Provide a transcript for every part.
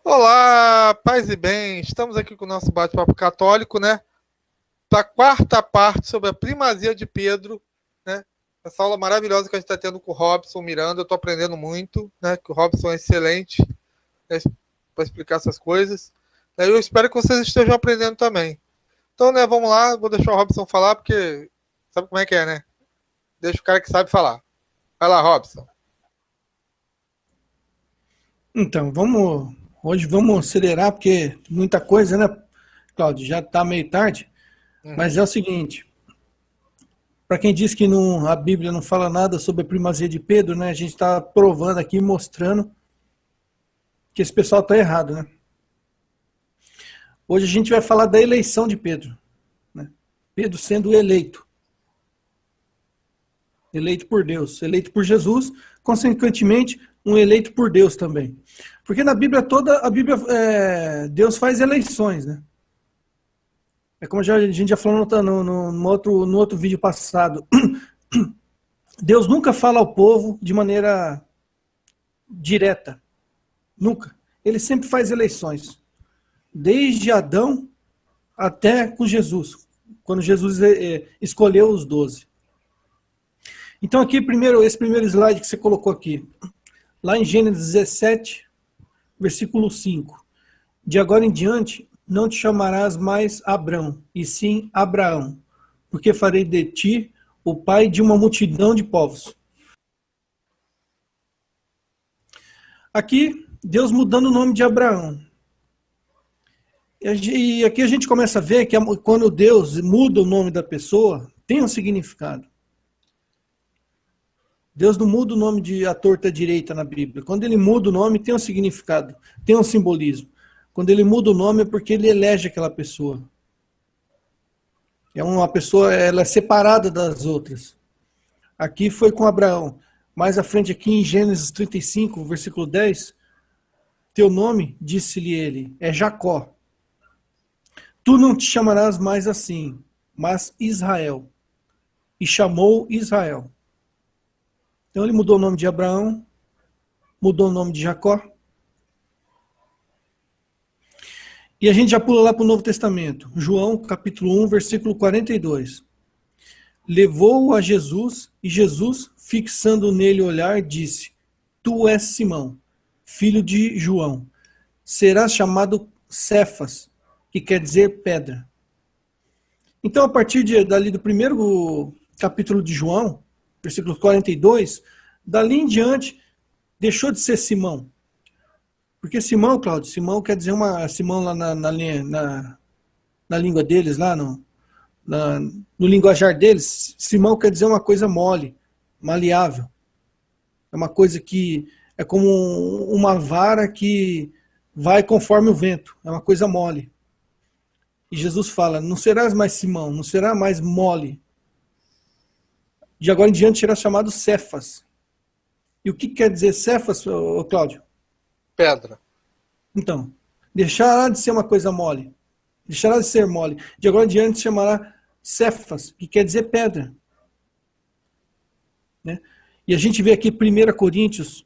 Olá, paz e bem. Estamos aqui com o nosso bate-papo católico, né? Para a quarta parte sobre a primazia de Pedro, né? Essa aula maravilhosa que a gente está tendo com o Robson Miranda. Eu estou aprendendo muito, né? Que o Robson é excelente, né, para explicar essas coisas. Eu espero que vocês estejam aprendendo também. Então, né? Vamos lá. Vou deixar o Robson falar, porque sabe como é que é, né? Deixa o cara que sabe falar. Vai lá, Robson. Então, hoje vamos acelerar, porque muita coisa, né, Cláudio? Já está meio tarde, mas Uhum. é o seguinte, para quem diz que a Bíblia não fala nada sobre a primazia de Pedro, né, a gente está provando aqui, mostrando que esse pessoal está errado, né? Hoje a gente vai falar da eleição de Pedro, né? Pedro sendo eleito por Deus, eleito por Jesus, consequentemente, um eleito por Deus também. Porque na Bíblia toda, Deus faz eleições, né? É como a gente já falou no outro vídeo passado. Deus nunca fala ao povo de maneira direta. Nunca. Ele sempre faz eleições. Desde Adão até com Jesus. Quando Jesus escolheu os 12. Então aqui, esse primeiro slide que você colocou aqui. Lá em Gênesis 17, versículo 5. De agora em diante, não te chamarás mais Abrão, e sim Abraão, porque farei de ti o pai de uma multidão de povos. Aqui, Deus mudando o nome de Abraão. E aqui a gente começa a ver que quando Deus muda o nome da pessoa, tem um significado. Deus não muda o nome de a torta direita na Bíblia. Quando ele muda o nome, tem um significado, tem um simbolismo. Quando ele muda o nome é porque ele elege aquela pessoa. É uma pessoa, ela é separada das outras. Aqui foi com Abraão. Mais à frente, aqui em Gênesis 35, versículo 10, teu nome, disse-lhe ele, é Jacó. Tu não te chamarás mais assim, mas Israel. E chamou Israel. Então ele mudou o nome de Abraão, mudou o nome de Jacó. E a gente já pula lá para o Novo Testamento. João, capítulo 1, versículo 42. Levou-o a Jesus, e Jesus, fixando nele o olhar, disse, tu és Simão, filho de João. Serás chamado Cefas, que quer dizer pedra. Então, a partir dali do primeiro capítulo de João, versículo 42, dali em diante, deixou de ser Simão. Porque Simão, Cláudio, Simão quer dizer Simão lá na língua deles, lá no linguajar deles, Simão quer dizer uma coisa mole, maleável. É uma coisa que é como uma vara que vai conforme o vento. É uma coisa mole. E Jesus fala, não serás mais Simão, não será mais mole. De agora em diante será chamado Cefas. E o que quer dizer Cefas, Cláudio? Pedra. Então, deixará de ser uma coisa mole. Deixará de ser mole. De agora em diante se chamará Cefas, que quer dizer pedra. Né? E a gente vê aqui 1 Coríntios,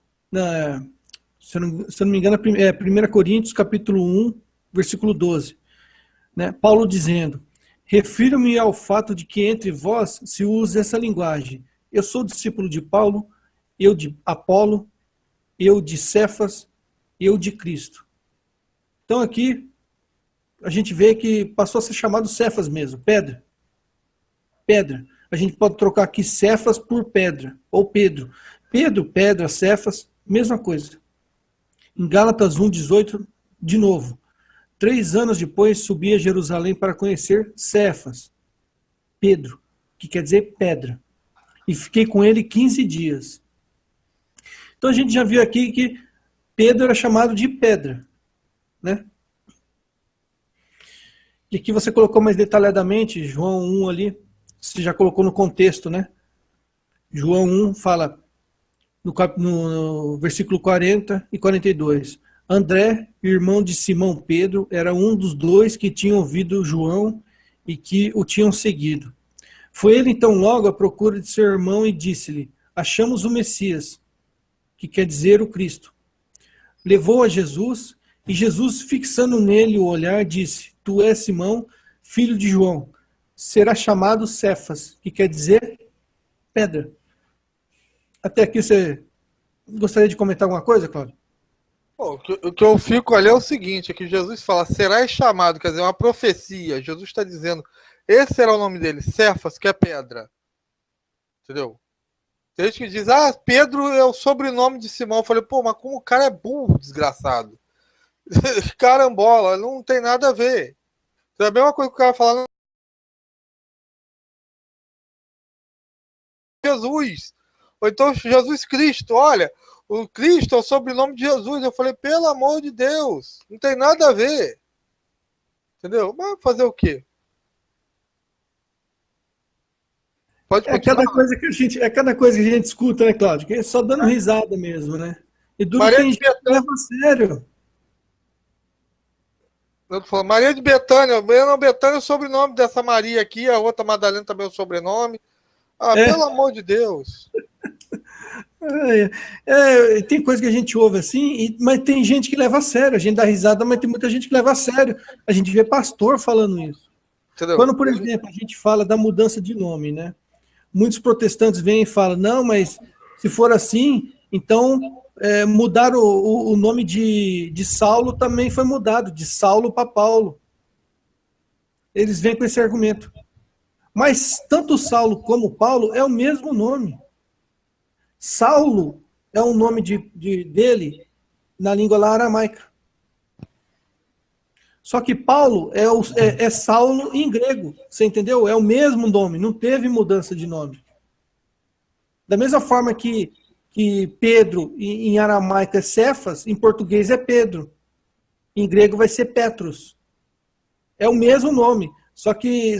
se eu não me engano, 1 Coríntios capítulo 1, versículo 12. Né? Paulo dizendo, refiro-me ao fato de que entre vós se usa essa linguagem. Eu sou discípulo de Paulo, eu de Apolo, eu de Cefas, eu de Cristo. Então aqui a gente vê que passou a ser chamado Cefas mesmo, pedra. Pedra. A gente pode trocar aqui Cefas por pedra, ou Pedro. Pedro, pedra, Cefas, mesma coisa. Em Gálatas 1,18, de novo. 3 anos depois, subi a Jerusalém para conhecer Cefas, Pedro, que quer dizer pedra. E fiquei com ele 15 dias. Então a gente já viu aqui que Pedro era chamado de pedra. Né? E aqui você colocou mais detalhadamente, João 1 ali, você já colocou no contexto, né? João 1 fala no versículo 40 e 42. André, irmão de Simão Pedro, era um dos 2 que tinham ouvido João e que o tinham seguido. Foi ele então logo à procura de seu irmão e disse-lhe, achamos o Messias, que quer dizer o Cristo. Levou a Jesus E Jesus, fixando nele o olhar, disse: Tu és Simão, filho de João. Será chamado Cefas, que quer dizer pedra. Até aqui você gostaria de comentar alguma coisa, Cláudio? Pô, o que eu fico ali é o seguinte, é que Jesus fala, serás chamado, quer dizer, uma profecia. Jesus está dizendo, esse será o nome dele, Cefas, que é pedra. Entendeu? Tem gente que diz, Pedro é o sobrenome de Simão. Eu falei, pô, mas como o cara é burro, desgraçado. Carambola, não tem nada a ver. É a mesma coisa que o cara falando Jesus. Ou então Jesus Cristo, olha, o Cristo é o sobrenome de Jesus. Eu falei, pelo amor de Deus, não tem nada a ver. Entendeu? Mas fazer o quê? Pode É continuar. cada coisa que a gente escuta, né, Cláudio? Que é só dando risada mesmo, né? E duro que Maria tem de gente que Betânia, leva a sério. eu tô falando, Maria de Betânia, Betânia é o sobrenome dessa Maria aqui, a outra Madalena também é o sobrenome. Pelo É, amor de Deus. tem coisa que a gente ouve assim, mas tem gente que leva a sério. A gente dá risada, mas tem muita gente que leva a sério. A gente vê pastor falando isso. Entendeu? Quando, por exemplo, a gente fala da mudança de nome, né? Muitos protestantes vêm e falam, não, mas se for assim, então mudar o nome de Saulo também foi mudado, de Saulo para Paulo. Eles vêm com esse argumento. Mas tanto Saulo como Paulo é o mesmo nome. Saulo é o nome dele na língua lá aramaica. Só que Paulo é Saulo em grego, você entendeu? É o mesmo nome, não teve mudança de nome. Da mesma forma que Pedro em aramaico é Cefas, em português é Pedro. Em grego vai ser Petros. É o mesmo nome, só que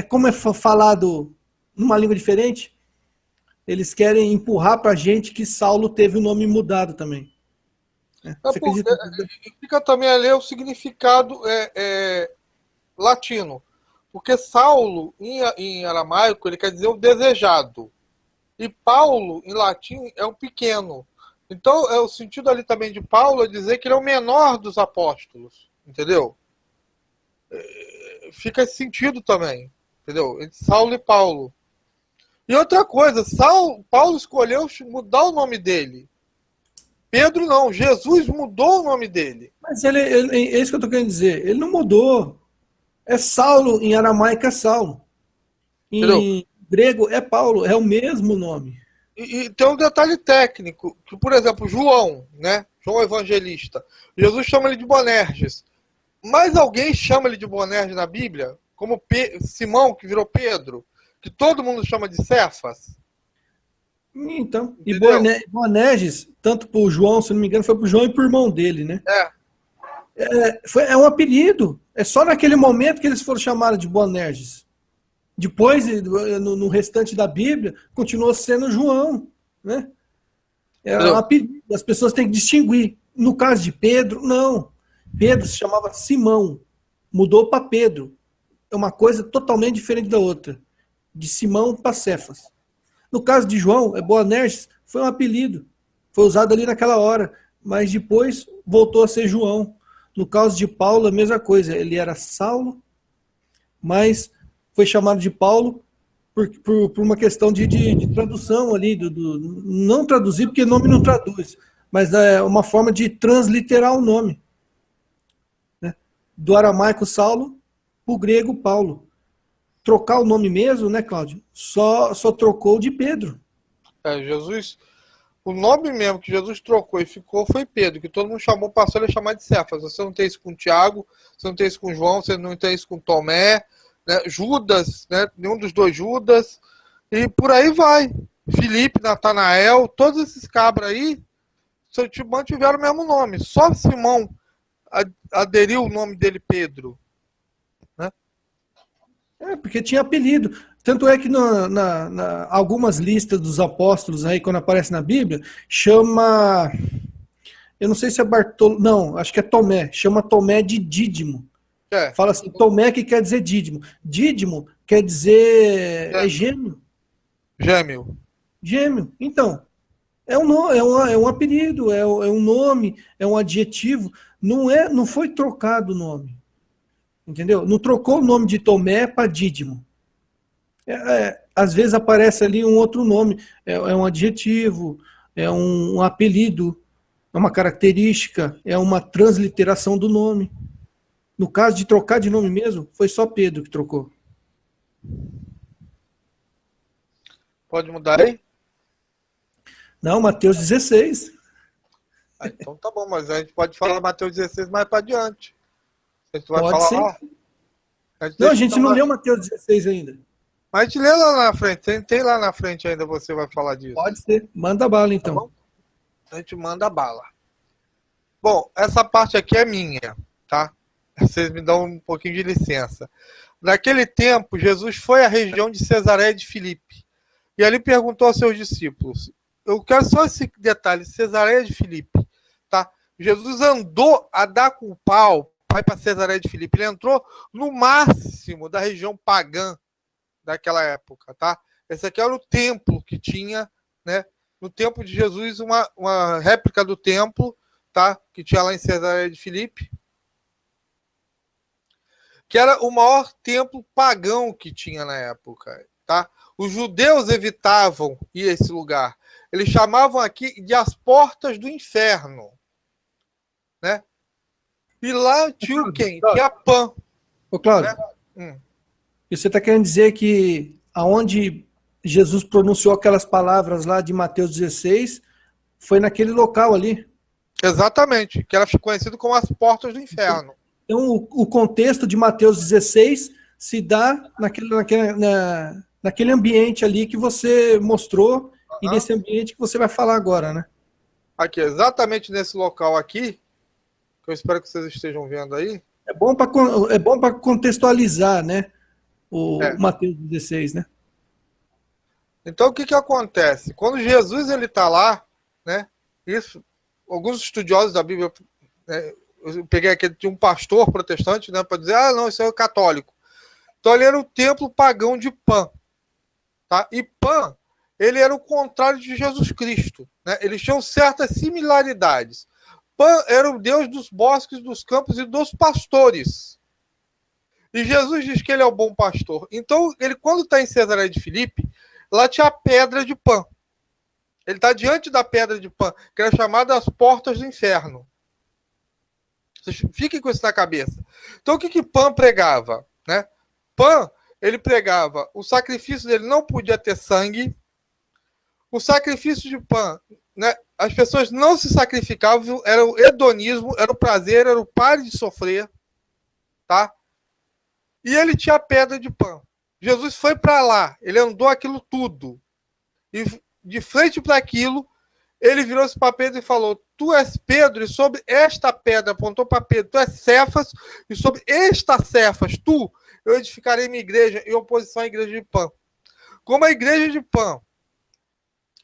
como é falado numa língua diferente, eles querem empurrar para a gente que Saulo teve o nome mudado também. Você acredita? Fica também a ler o significado latino. Porque Saulo, em aramaico, ele quer dizer o desejado. E Paulo, em latim, é o pequeno. Então, o sentido ali também de Paulo é dizer que ele é o menor dos apóstolos. Entendeu? Fica esse sentido também. Entendeu? Entre Saulo e Paulo. E outra coisa, Paulo escolheu mudar o nome dele. Pedro não, Jesus mudou o nome dele. Mas é isso que eu estou querendo dizer. Ele não mudou. É Saulo, em aramaico é Saulo. Entendeu? Em grego é Paulo, é o mesmo nome. E tem um detalhe técnico, que, por exemplo, João, né? João Evangelista. Jesus chama ele de Boanerges. Mas alguém chama ele de Boanerges na Bíblia? Como Simão, que virou Pedro? Que todo mundo chama de Cefas? Então, e Entendeu? Boanerges, tanto para o João, se não me engano, foi para o João e para o irmão dele, né? É um apelido. É só naquele momento que eles foram chamados de Boanerges. Depois, no restante da Bíblia, continuou sendo João, né? Um apelido. As pessoas têm que distinguir. No caso de Pedro, não. Pedro se chamava Simão. Mudou para Pedro. É uma coisa totalmente diferente da outra. De Simão para Cefas. No caso de João, Boanerges foi um apelido. Foi usado ali naquela hora. Mas depois voltou a ser João. No caso de Paulo, a mesma coisa. Ele era Saulo, mas foi chamado de Paulo por uma questão de tradução ali. Não traduzir, porque nome não traduz. Mas é uma forma de transliterar o nome. Né? Do aramaico Saulo para o grego Paulo. Trocar o nome mesmo, né, Cláudio? Só trocou de Pedro. Jesus, o nome mesmo que Jesus trocou e ficou foi Pedro, que todo mundo chamou, passou ele a chamar de Cefas. Você não tem isso com Tiago, você não tem isso com João, você não tem isso com Tomé, né? Judas, né? Nenhum dos dois Judas, e por aí vai. Filipe, Natanael, todos esses cabras aí mantiveram o mesmo nome. Só Simão aderiu o nome dele Pedro. Porque tinha apelido. Tanto é que algumas listas dos apóstolos aí, quando aparece na Bíblia, chama. Eu não sei se é Bartolo. Não, acho que é Tomé. Chama Tomé de Dídimo. Fala assim, Tomé que quer dizer Dídimo. Dídimo quer dizer gêmeo. Gêmeo. Gêmeo. Então, É um apelido, é um nome, é um adjetivo. Não foi trocado o nome, entendeu? Não trocou o nome de Tomé para Dídimo. Às vezes aparece ali um outro nome, é um adjetivo, é um apelido, é uma característica, é uma transliteração do nome. No caso de trocar de nome mesmo, foi só Pedro que trocou. Pode mudar aí? Não, Mateus 16. Então tá bom, mas a gente pode falar Mateus 16 mais para adiante. A gente vai Pode falar ser. lá. Não, a gente não leu Mateus 16 ainda. Mas a gente lê lá na frente. Tem lá na frente ainda, você vai falar disso. Pode ser. Manda bala, então. Tá bom? A gente manda bala. Bom, essa parte aqui é minha, tá? Vocês me dão um pouquinho de licença. Naquele tempo, Jesus foi à região de Cesareia de Filipe. E ali perguntou aos seus discípulos. Eu quero só esse detalhe, Cesareia de Filipe, tá? Jesus andou a dar com o pau, vai para Cesareia de Filipe. Ele entrou no máximo da região pagã daquela época, tá? Esse aqui era o templo que tinha, né? No tempo de Jesus, uma réplica do templo, tá? Que tinha lá em Cesareia de Filipe, que era o maior templo pagão que tinha na época, tá? Os judeus evitavam ir a esse lugar. Eles chamavam aqui de as portas do inferno, né? E lá tinha quem? Tinha Pan. Ô, Cláudio, né? E você está querendo dizer que aonde Jesus pronunciou aquelas palavras lá de Mateus 16 foi naquele local ali? Exatamente, que era conhecido como as portas do inferno. Então, o contexto de Mateus 16 se dá naquele ambiente ali que você mostrou e nesse ambiente que você vai falar agora, né? Aqui, exatamente nesse local aqui, que eu espero que vocês estejam vendo aí. É bom para contextualizar, né? O Mateus 16, né? Então, o que acontece? Quando Jesus ele está lá, né? Isso, alguns estudiosos da Bíblia, né, eu peguei aqui de um pastor protestante, né, para dizer, não, isso é católico. Então, ele era o templo pagão de Pan, tá? E Pan, ele era o contrário de Jesus Cristo, né? Eles tinham certas similaridades. Pan era o deus dos bosques, dos campos e dos pastores. E Jesus diz que ele é o bom pastor. Então, ele quando está em Cesareia de Filipe, lá tinha a pedra de Pan. Ele está diante da pedra de Pan, que era chamada as portas do inferno. Vocês fiquem com isso na cabeça. Então, o que Pan pregava? Né? Pan, ele pregava, o sacrifício dele não podia ter sangue. O sacrifício de Pan, né? As pessoas não se sacrificavam, era o hedonismo, era o prazer, era o pare de sofrer. Tá? E ele tinha a pedra de Pan. Jesus foi para lá, ele andou aquilo tudo. E de frente para aquilo, ele virou-se para Pedro e falou: tu és Pedro, e sobre esta pedra, apontou para Pedro, tu és Cefas, e sobre esta Cefas, eu edificarei minha igreja em oposição à igreja de Pan. Como a igreja de Pan,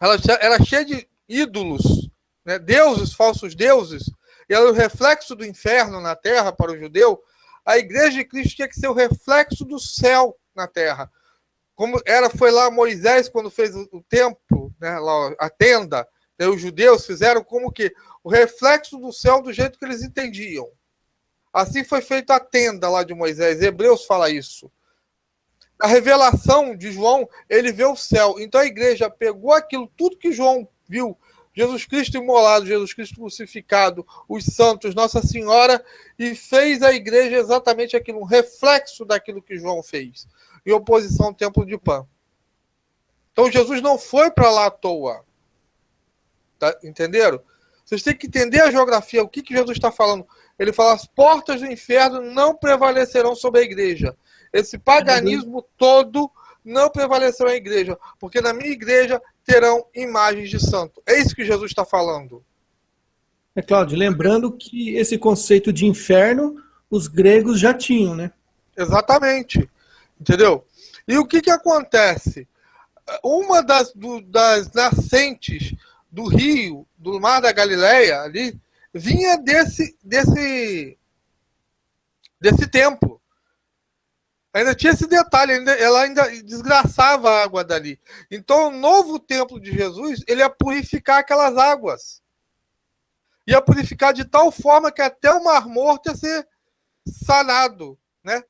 ela era cheia de ídolos, né, deuses, falsos deuses, e ela era o reflexo do inferno na terra para o judeu, a igreja de Cristo tinha que ser o reflexo do céu na terra. Como foi lá Moisés quando fez o templo, né, lá, a tenda, né, os judeus fizeram como que o reflexo do céu do jeito que eles entendiam. Assim foi feita a tenda lá de Moisés. Hebreus fala isso. A revelação de João, ele vê o céu. Então a igreja pegou aquilo, tudo que João viu, Jesus Cristo imolado, Jesus Cristo crucificado, os santos, Nossa Senhora, e fez a igreja exatamente aquilo, um reflexo daquilo que João fez, em oposição ao templo de Pan. Então Jesus não foi para lá à toa. Tá? Entenderam? Vocês têm que entender a geografia, o que Jesus está falando. Ele fala, as portas do inferno não prevalecerão sobre a igreja. Esse paganismo todo não prevalecerá na igreja, porque na minha igreja terão imagens de santo. É isso que Jesus está falando. Cláudio, lembrando que esse conceito de inferno, os gregos já tinham, né? Exatamente. Entendeu? E o que acontece? Uma das nascentes do rio, do mar da Galileia, ali, vinha desse templo. Ainda tinha esse detalhe, ela ainda desgraçava a água dali. Então, o novo templo de Jesus, ele ia purificar aquelas águas. Ia purificar de tal forma que até o Mar Morto ia ser sanado, né?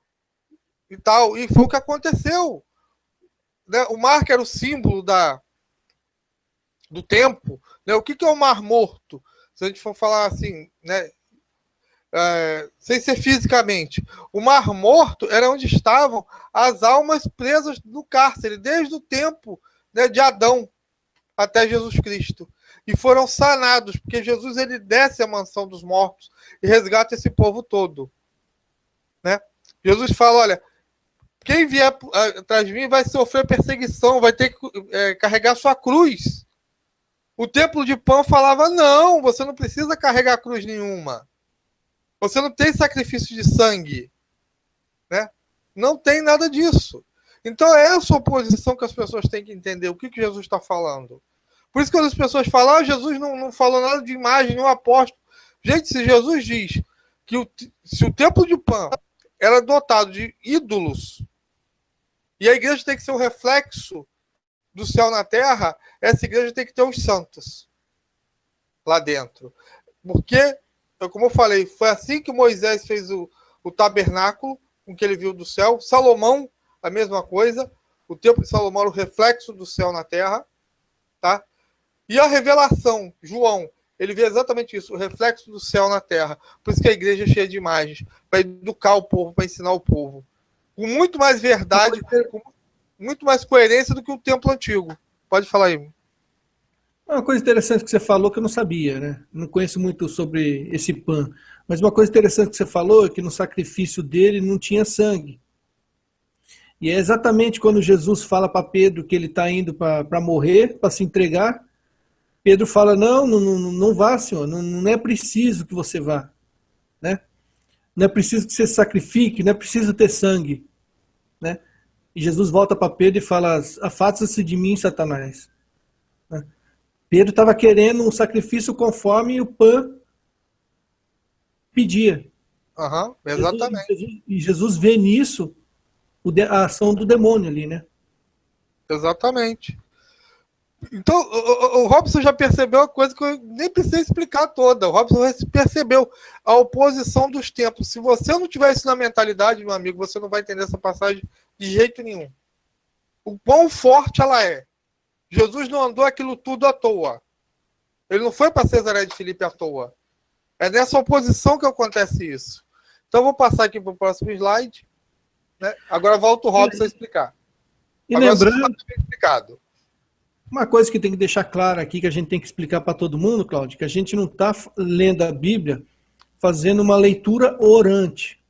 E tal. E foi o que aconteceu. Né? O mar, que era o símbolo do tempo, né? O que é o Mar Morto? Se a gente for falar assim, né? Sem ser fisicamente. O Mar Morto era onde estavam as almas presas no cárcere, desde o tempo, né, de Adão até Jesus Cristo. E foram sanados, porque Jesus ele desce à mansão dos mortos e resgata esse povo todo. Né? Jesus fala, olha, quem vier atrás de mim vai sofrer perseguição, vai ter que carregar sua cruz. O templo de Pan falava, não, você não precisa carregar cruz nenhuma. Você não tem sacrifício de sangue. Né? Não tem nada disso. Então é essa oposição que as pessoas têm que entender. O que Jesus está falando? Por isso que quando as pessoas falam, Jesus não falou nada de imagem, nenhum apóstolo. Gente, se Jesus diz que se o templo de Pan era dotado de ídolos, e a igreja tem que ser um reflexo do céu na terra, essa igreja tem que ter os santos lá dentro. Porque, como eu falei, foi assim que Moisés fez o tabernáculo, com que ele viu do céu. Salomão, a mesma coisa. O templo de Salomão era o reflexo do céu na terra. Tá? E a revelação, João, ele vê exatamente isso, o reflexo do céu na terra. Por isso que a igreja é cheia de imagens, para educar o povo, para ensinar o povo. Com muito mais verdade, com muito mais coerência do que o templo antigo. Pode falar aí. Uma coisa interessante que você falou que eu não sabia, né? Não conheço muito sobre esse Pan. Mas uma coisa interessante que você falou é que no sacrifício dele não tinha sangue. E é exatamente quando Jesus fala para Pedro que ele está indo para morrer, para se entregar, Pedro fala, não vá, Senhor, não é preciso que você vá. Né? Não é preciso que você se sacrifique, não é preciso ter sangue. Né? E Jesus volta para Pedro e fala, afasta-se de mim, Satanás. Né? Pedro estava querendo um sacrifício conforme o Pan pedia. Exatamente. E Jesus vê nisso a ação do demônio ali, né? Exatamente. Então, o Robson já percebeu a coisa que eu nem precisei explicar toda. O Robson percebeu a oposição dos tempos. Se você não tiver isso na mentalidade, meu amigo, você não vai entender essa passagem de jeito nenhum. O quão forte ela é. Jesus não andou aquilo tudo à toa. Ele não foi para Cesareia de Filipe à toa. É nessa oposição que acontece isso. Então, eu vou passar aqui para o próximo slide. Né? Agora volta o Robson a explicar. E agora lembrando, está bem explicado. Uma coisa que tem que deixar claro aqui, que a gente tem que explicar para todo mundo, Cláudio, que a gente não está lendo a Bíblia fazendo uma leitura orante,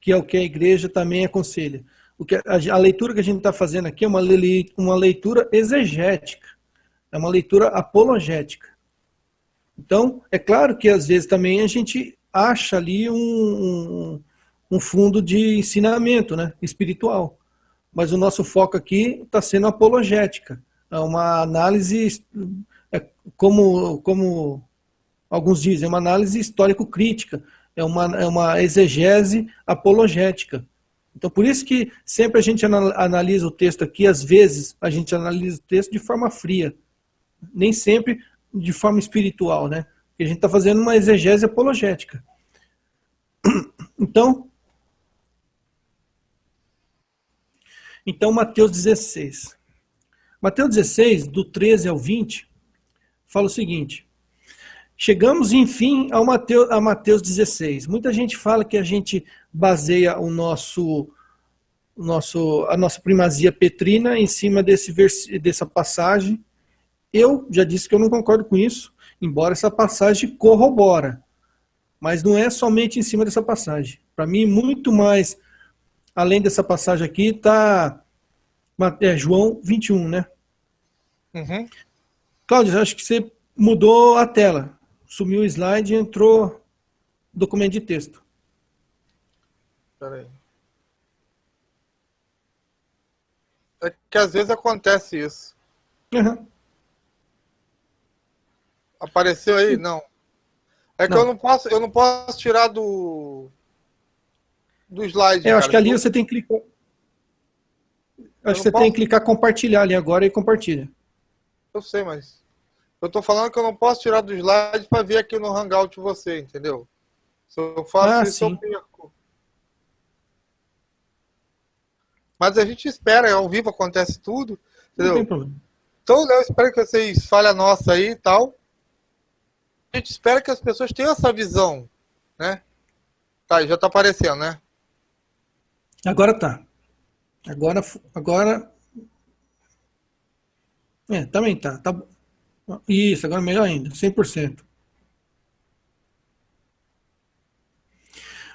que é o que a igreja também aconselha. A leitura que a gente está fazendo aqui é uma leitura exegética, é uma leitura apologética. Então, é claro que às vezes também a gente acha ali um fundo de ensinamento, né, espiritual. Mas o nosso foco aqui está sendo apologética. É uma análise, como alguns dizem, uma análise histórico-crítica, é uma exegese apologética. Então, por isso que sempre a gente analisa o texto aqui, às vezes a gente analisa o texto de forma fria, nem sempre de forma espiritual, né? Porque a gente está fazendo uma exegese apologética. Então, Mateus 16. Mateus 16, do 13 ao 20, fala o seguinte: chegamos, enfim, a Mateus 16. Muita gente fala que a gente baseia a nossa primazia petrina em cima dessa passagem. Eu já disse que eu não concordo com isso, embora essa passagem corrobora. Mas não é somente em cima dessa passagem. Para mim, muito mais, além dessa passagem aqui, está João 21, né? Uhum. Cláudio, acho que você mudou a tela. Sumiu o slide e entrou documento de texto. Espera aí. É que às vezes acontece isso. Uhum. Apareceu aí? Não. É que Não. eu não posso tirar do do slide, Eu cara. acho que ali você tem que clicar. Acho que você tem que clicar compartilhar ali agora e compartilha. Eu sei, mas eu tô falando que eu não posso tirar do slide para ver aqui no Hangout você, entendeu? Se eu faço isso, Sim. eu perco. Mas a gente espera, ao vivo acontece tudo, entendeu? Não tem problema. Então, eu espero que vocês falem a nossa aí e tal. A gente espera que as pessoas tenham essa visão, né? Tá, já tá aparecendo, né? Agora tá. Agora. Também tá. Isso, agora melhor ainda. 100%.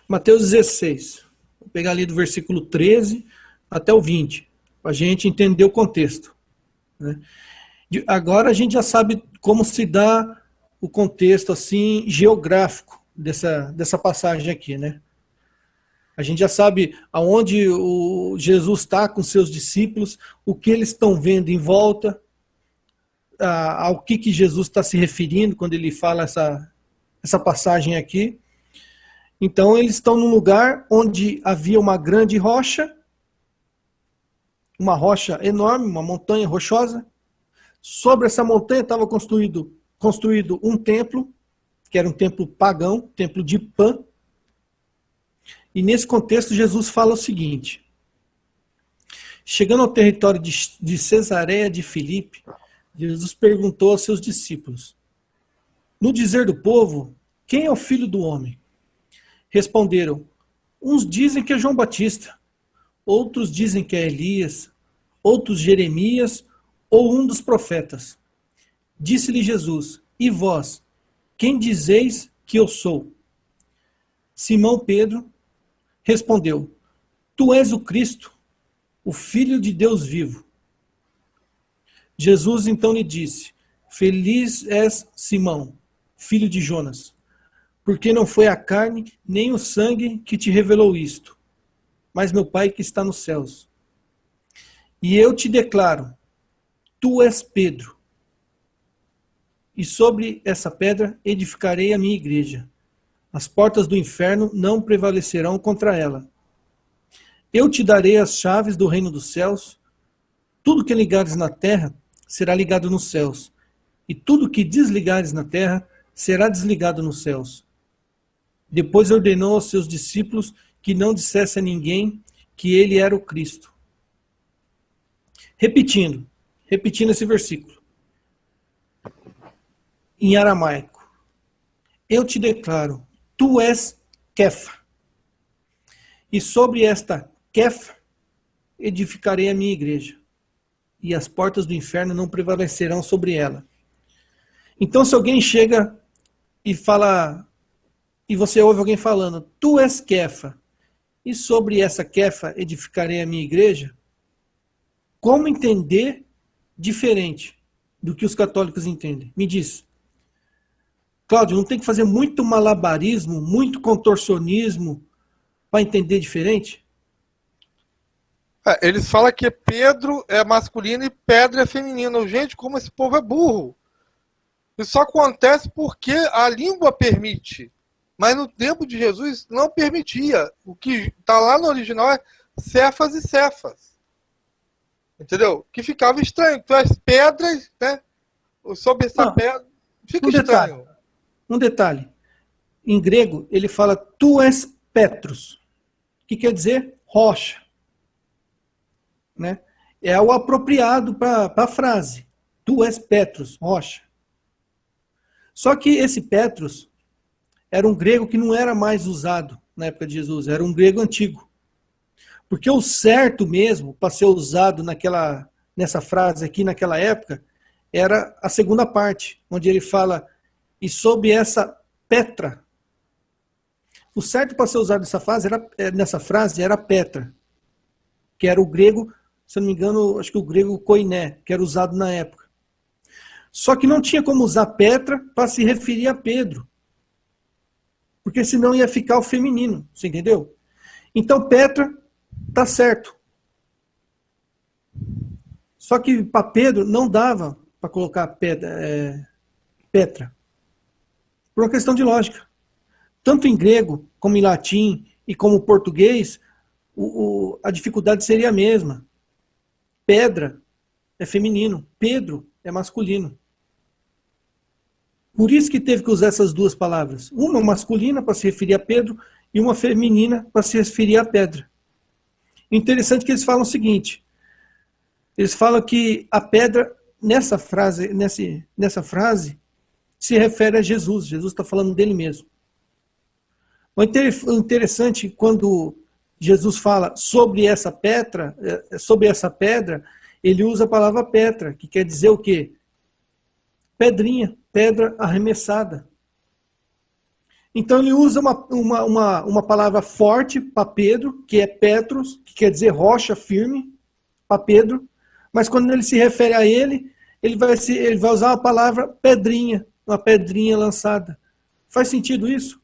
Mateus 16. Vou pegar ali do versículo 13 até o 20. Para a gente entender o contexto. Né? Agora a gente já sabe como se dá o contexto assim geográfico dessa passagem aqui, né? A gente já sabe aonde o Jesus está com seus discípulos, o que eles estão vendo em volta, ao que Jesus está se referindo quando ele fala essa passagem aqui. Então eles estão num lugar onde havia uma grande rocha, uma rocha enorme, uma montanha rochosa. Sobre essa montanha estava construído um templo, que era um templo pagão, templo de Pan. E nesse contexto Jesus fala o seguinte: chegando ao território de Cesareia de Filipe, Jesus perguntou aos seus discípulos: no dizer do povo, quem é o filho do homem? Responderam: uns dizem que é João Batista, outros dizem que é Elias, outros Jeremias ou um dos profetas. Disse-lhe Jesus: e vós, quem dizeis que eu sou? Simão Pedro respondeu: tu és o Cristo, o Filho de Deus vivo. Jesus então lhe disse: feliz és Simão, filho de Jonas, porque não foi a carne nem o sangue que te revelou isto, mas meu Pai que está nos céus. E eu te declaro: tu és Pedro, e sobre essa pedra edificarei a minha igreja. As portas do inferno não prevalecerão contra ela. Eu te darei as chaves do reino dos céus. Tudo que ligares na terra será ligado nos céus, e tudo que desligares na terra será desligado nos céus. Depois ordenou aos seus discípulos que não dissesse a ninguém que ele era o Cristo. Repetindo esse versículo, em aramaico: eu te declaro, tu és Kefa, e sobre esta Kefa edificarei a minha igreja, e as portas do inferno não prevalecerão sobre ela. Então, se alguém chega e fala, e você ouve alguém falando: tu és Kefa, e sobre essa Kefa edificarei a minha igreja, como entender diferente do que os católicos entendem? Me diz. Cláudio, não tem que fazer muito malabarismo, muito contorcionismo para entender diferente? Eles falam que Pedro é masculino e Pedro é feminino. Gente, como esse povo é burro. Isso acontece porque a língua permite. Mas no tempo de Jesus não permitia. O que está lá no original é Cefas e Cefas. Entendeu? Que ficava estranho. Tu és pedras, né? Sobre essa pedra. Fica estranho. Um detalhe. Em grego, ele fala tu és Petros, que quer dizer rocha. Né? É o apropriado para a frase. Tu és Petros, rocha. Só que esse Petros era um grego que não era mais usado na época de Jesus, era um grego antigo. Porque o certo mesmo, para ser usado nessa frase aqui, naquela época, era a segunda parte, onde ele fala: e sob essa Petra. O certo para ser usado nessa frase era Petra, que era o grego, se eu não me engano, acho que o grego koiné, que era usado na época. Só que não tinha como usar Petra para se referir a Pedro, porque senão ia ficar o feminino, você entendeu? Então Petra tá certo. Só que para Pedro não dava para colocar Petra. Por uma questão de lógica. Tanto em grego, como em latim, e como português, a dificuldade seria a mesma. Pedra é feminino, Pedro é masculino. Por isso que teve que usar essas duas palavras. Uma masculina para se referir a Pedro e uma feminina para se referir à pedra. Interessante que eles falam o seguinte. Eles falam que a pedra, nessa frase, se refere a Jesus. Jesus está falando dele mesmo. O interessante, quando Jesus fala sobre essa pedra, ele usa a palavra Petra, que quer dizer o quê? Pedrinha, pedra arremessada. Então ele usa uma palavra forte para Pedro, que é Petros, que quer dizer rocha firme, para Pedro, mas quando ele se refere a ele vai usar a palavra pedrinha, uma pedrinha lançada. Faz sentido isso?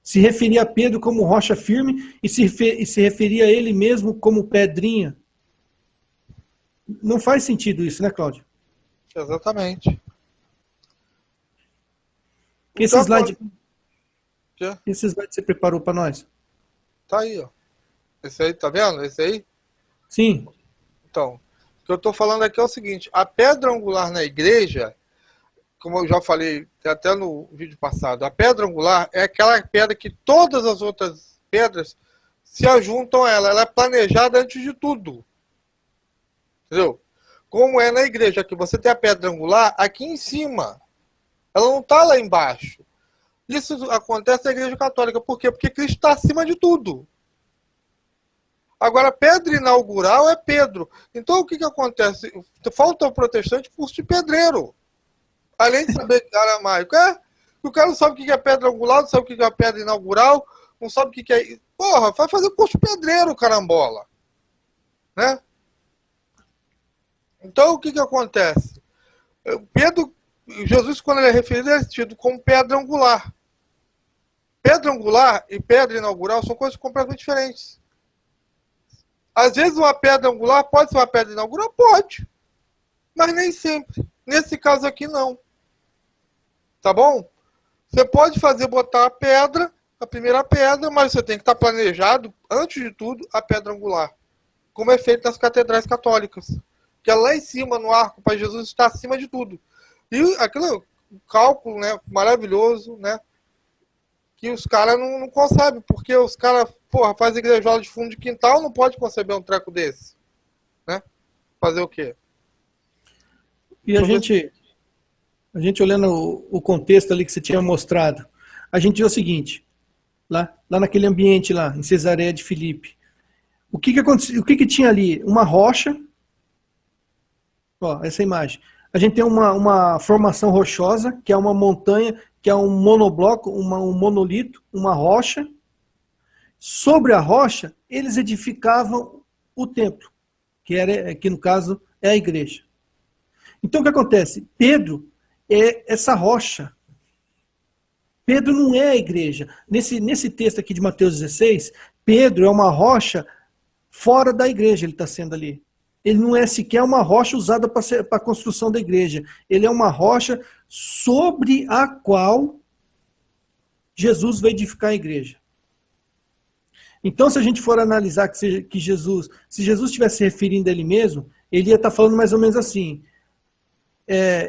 Se referir a Pedro como rocha firme e se referir a ele mesmo como pedrinha. Não faz sentido isso, né, Cláudio? Exatamente. Esse slide que você preparou para nós? Tá aí, ó. Esse aí, tá vendo? Esse aí? Sim. Então, o que eu estou falando aqui é o seguinte: a pedra angular na igreja, como eu já falei até no vídeo passado, a pedra angular é aquela pedra que todas as outras pedras se ajuntam a ela. Ela é planejada antes de tudo. Entendeu? Como é na igreja, que você tem a pedra angular aqui em cima. Ela não está lá embaixo. Isso acontece na igreja católica. Por quê? Porque Cristo está acima de tudo. Agora, pedra inaugural é Pedro. Então, o que acontece? Falta ao protestante curso de pedreiro. Além de saber aramaico. O cara não sabe o que é pedra angular, não sabe o que é pedra inaugural, não sabe o que é... Porra, vai fazer curso de pedreiro, carambola. Né? Então, o que acontece? Jesus, quando ele é referido, é tido como pedra angular. Pedra angular e pedra inaugural são coisas completamente diferentes. Às vezes uma pedra angular pode ser uma pedra inaugural? Pode. Mas nem sempre. Nesse caso aqui, não. Tá bom? Você pode botar a pedra, a primeira pedra, mas você tem que estar planejado, antes de tudo, a pedra angular. Como é feito nas catedrais católicas. Que é lá em cima, no arco, para Jesus estar acima de tudo. E aquele cálculo, né, maravilhoso, né? Que os caras não concebem, porque os caras, fazem igrejola de fundo de quintal, não pode conceber um treco desse. Né? Fazer o quê? E a gente olhando o contexto ali que você tinha mostrado, a gente vê o seguinte, lá naquele ambiente lá, em Cesareia de Filipe, o que aconteceu? O que tinha ali? Uma rocha, ó, essa imagem. A gente tem uma formação rochosa, que é uma montanha, que é um monobloco, um monolito, uma rocha. Sobre a rocha, eles edificavam o templo, que no caso é a igreja. Então o que acontece? Pedro é essa rocha. Pedro não é a igreja. Nesse texto aqui de Mateus 16, Pedro é uma rocha fora da igreja, ele está sendo ali. Ele não é sequer uma rocha usada para a construção da igreja. Ele é uma rocha sobre a qual Jesus vai edificar a igreja. Então, se a gente for analisar se Jesus estivesse se referindo a ele mesmo, ele ia estar falando mais ou menos assim: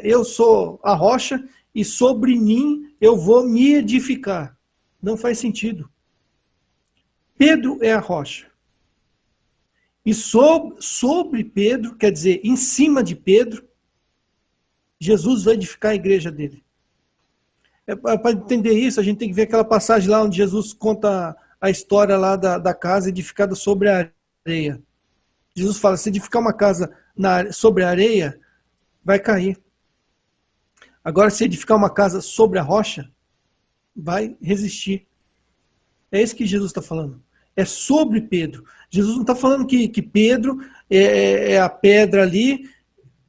eu sou a rocha e sobre mim eu vou me edificar. Não faz sentido. Pedro é a rocha. E sobre Pedro, quer dizer, em cima de Pedro, Jesus vai edificar a igreja dele. Para entender isso, a gente tem que ver aquela passagem lá onde Jesus conta a história lá da casa edificada sobre a areia. Jesus fala, se edificar uma casa sobre a areia, vai cair. Agora, se edificar uma casa sobre a rocha, vai resistir. É isso que Jesus está falando. É sobre Pedro. Jesus não está falando que Pedro é a pedra ali,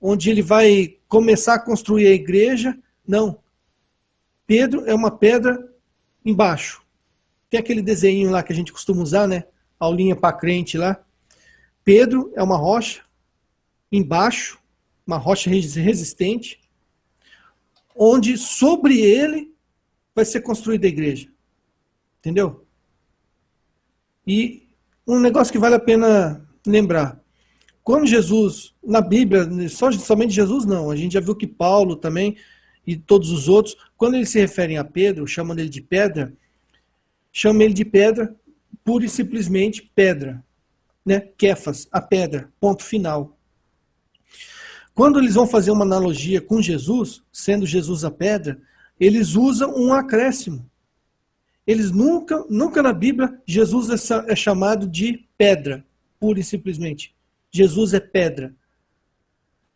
onde ele vai começar a construir a igreja. Não. Pedro é uma pedra embaixo. Tem aquele desenho lá que a gente costuma usar, né? Aulinha para crente lá. Pedro é uma rocha embaixo, uma rocha resistente, onde sobre ele vai ser construída a igreja. Entendeu? E um negócio que vale a pena lembrar. Quando Jesus, na Bíblia, somente Jesus não, a gente já viu que Paulo também e todos os outros, quando eles se referem a Pedro, chamam ele de pedra, chamam ele de pedra, pura e simplesmente pedra, né? Kéfas, a pedra, ponto final. Quando eles vão fazer uma analogia com Jesus, sendo Jesus a pedra, eles usam um acréscimo. Eles nunca na Bíblia, Jesus é chamado de pedra, pura e simplesmente. Jesus é pedra.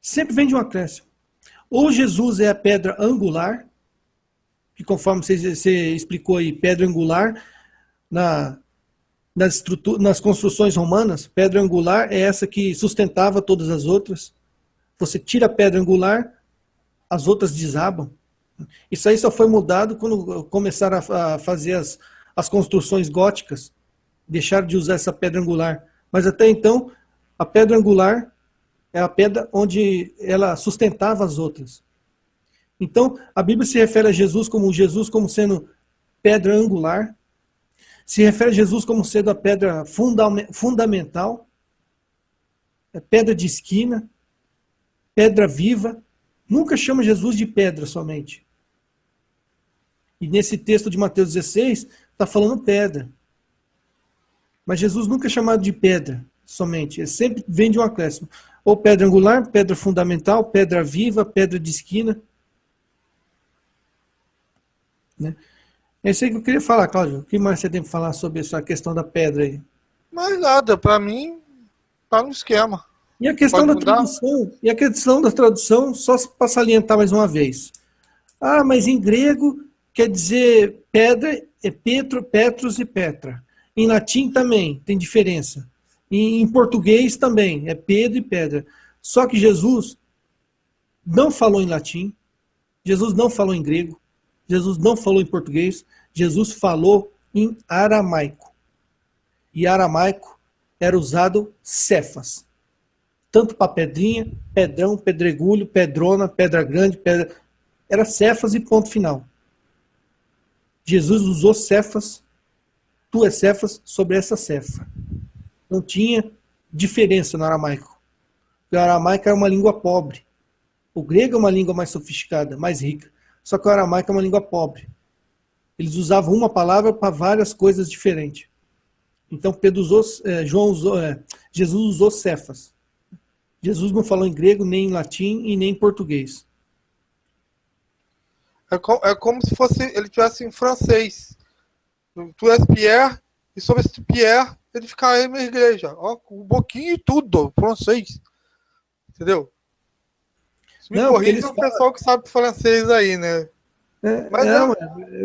Sempre vem de um acréscimo. Ou Jesus é a pedra angular, que conforme você explicou aí, pedra angular, nas construções romanas, pedra angular é essa que sustentava todas as outras. Você tira a pedra angular, as outras desabam. Isso aí só foi mudado quando começaram a fazer as construções góticas. Deixaram de usar essa pedra angular. Mas até então, a pedra angular é a pedra onde ela sustentava as outras. Então, a Bíblia se refere a Jesus como sendo pedra angular. Se refere a Jesus como sendo a pedra fundamental. Pedra de esquina. Pedra viva. Nunca chama Jesus de pedra somente. E nesse texto de Mateus 16, está falando pedra. Mas Jesus nunca é chamado de pedra somente. Ele sempre vem de um acréscimo. Ou pedra angular, pedra fundamental, pedra viva, pedra de esquina. Né? É isso aí que eu queria falar, Cláudio. O que mais você tem para falar sobre essa questão da pedra aí? Mais nada, para mim, tá no esquema. E a questão da tradução, só para salientar mais uma vez. Ah, mas em grego quer dizer pedra é Petros e Petra. Em latim também tem diferença. E em português também é Pedro e Pedra. Só que Jesus não falou em latim, Jesus não falou em grego, Jesus não falou em português, Jesus falou em aramaico. E aramaico era usado cefas. Tanto para pedrinha, pedrão, pedregulho, pedrona, pedra grande, pedra... Era cefas e ponto final. Jesus usou cefas, tu é cefas, sobre essa cefa. Não tinha diferença no aramaico. O aramaico era uma língua pobre. O grego é uma língua mais sofisticada, mais rica. Só que o aramaico é uma língua pobre. Eles usavam uma palavra para várias coisas diferentes. Então Jesus usou cefas. Jesus não falou em grego, nem em latim e nem em português. É como se fosse ele tivesse em francês. Tu és Pierre, e sobre esse Pierre, ele ficava aí na igreja. Ó, com um pouquinho e tudo, francês. Entendeu? Me corrija o pessoal que sabe francês aí, né?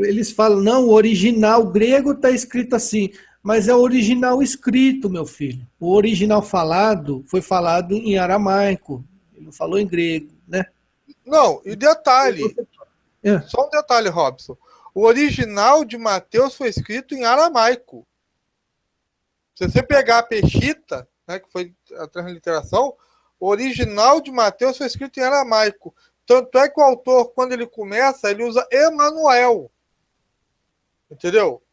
Eles falam, não, o original grego está escrito assim. Mas é o original escrito, meu filho. O original falado foi falado em aramaico. Ele não falou em grego, né? Não, e detalhe. Só um detalhe, Robson. O original de Mateus foi escrito em aramaico. Se você pegar a Peshita, né, que foi a transliteração, o original de Mateus foi escrito em aramaico. Tanto é que o autor, quando ele começa, ele usa Emanuel. Entendeu?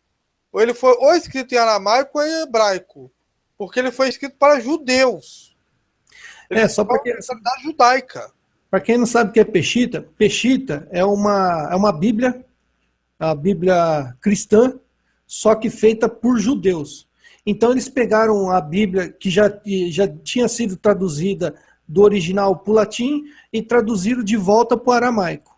Ou ele foi ou escrito em aramaico ou em hebraico. Porque ele foi escrito para judeus. Só porque da judaica. Para quem não sabe o que é Peshita, Peshita é uma Bíblia, a Bíblia cristã, só que feita por judeus. Então eles pegaram a Bíblia que já tinha sido traduzida do original para o latim e traduziram de volta para o aramaico.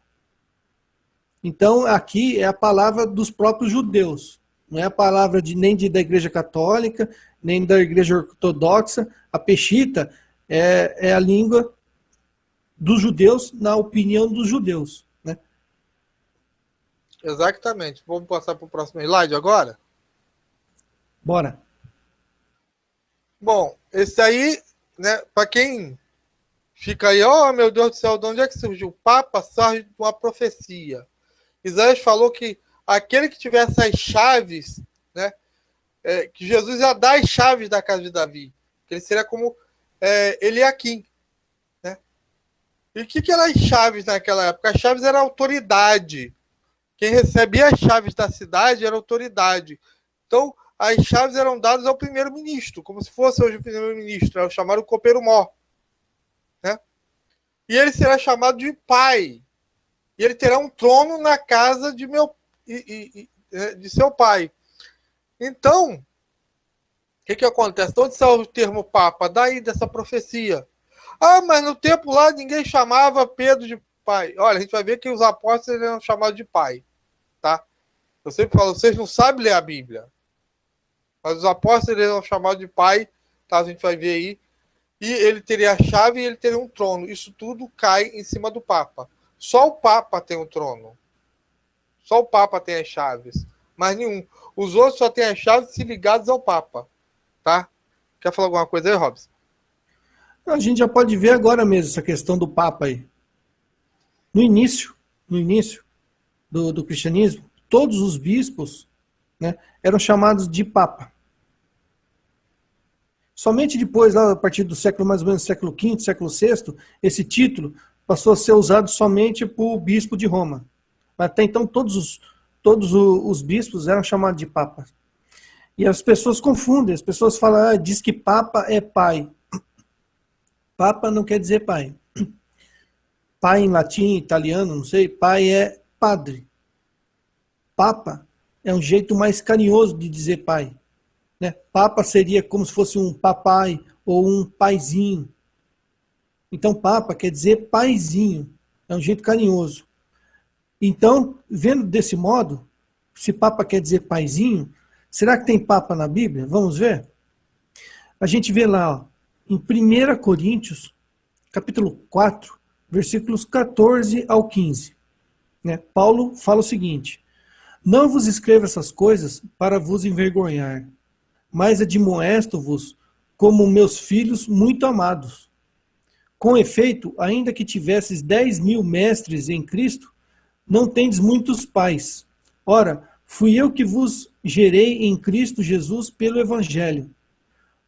Então aqui é a palavra dos próprios judeus. Não é a palavra nem da Igreja Católica, nem da Igreja Ortodoxa. A Peshita é a língua dos judeus, na opinião dos judeus. Né? Exatamente. Vamos passar para o próximo slide agora? Bora. Bom, esse aí, né, para quem fica aí, oh meu Deus do céu, de onde é que surgiu? O Papa surge de uma profecia. Isaías falou que aquele que tivesse as chaves, né, que Jesus ia dar as chaves da casa de Davi, que ele seria como Eliaquim. Né? E o que eram as chaves naquela época? As chaves eram autoridade. Quem recebia as chaves da cidade era autoridade. Então, as chaves eram dadas ao primeiro-ministro, como se fosse hoje o primeiro-ministro, é o chamado copeiro-mor, né? E ele será chamado de pai. E ele terá um trono na casa de seu pai. Então, o que acontece? Onde está o termo papa? Daí dessa profecia. Ah, mas no tempo lá ninguém chamava Pedro de pai. Olha, a gente vai ver que os apóstolos eram chamados de pai, tá? Eu sempre falo, vocês não sabem ler a Bíblia. Mas os apóstolos eram chamados de pai, tá? A gente vai ver aí. E ele teria a chave e ele teria um trono. Isso tudo cai em cima do Papa. Só o Papa tem um trono. Só o Papa tem as chaves. Mas nenhum. Os outros só têm as chaves se ligados ao Papa. Tá? Quer falar alguma coisa aí, Robson? A gente já pode ver agora mesmo essa questão do Papa aí. No início do cristianismo, todos os bispos, né, eram chamados de Papa. Somente depois, lá, a partir do século, mais ou menos, século V, século VI, esse título passou a ser usado somente por bispo de Roma. Mas até então todos os bispos eram chamados de Papa. E as pessoas confundem, as pessoas falam, diz que Papa é pai. Papa não quer dizer pai. Pai em latim, italiano, não sei, pai é padre. Papa é um jeito mais carinhoso de dizer pai. Né? Papa seria como se fosse um papai ou um paizinho. Então, Papa quer dizer paizinho. É um jeito carinhoso. Então, vendo desse modo, se Papa quer dizer paizinho, será que tem Papa na Bíblia? Vamos ver? A gente vê lá, ó, em 1 Coríntios, capítulo 4, versículos 14 ao 15. Né? Paulo fala o seguinte: não vos escrevo essas coisas para vos envergonhar, mas admoesto-vos como meus filhos muito amados. Com efeito, ainda que tivesses 10.000 mestres em Cristo, não tendes muitos pais. Ora, fui eu que vos gerei em Cristo Jesus pelo Evangelho.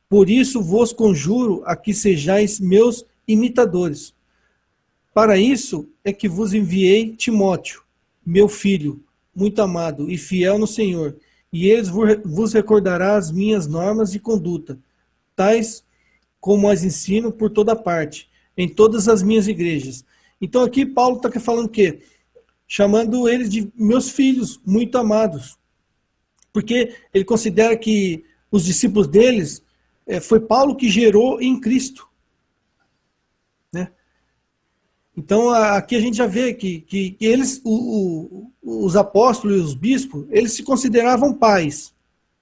Por isso vos conjuro a que sejais meus imitadores. Para isso é que vos enviei Timóteo, meu filho, muito amado e fiel no Senhor, e eles vos recordará as minhas normas de conduta, tais como as ensino por toda parte, em todas as minhas igrejas. Então aqui Paulo está falando o quê? Chamando eles de meus filhos muito amados. Porque ele considera que os discípulos deles foi Paulo que gerou em Cristo. Né? Então aqui a gente já vê que eles, os apóstolos e os bispos, eles se consideravam pais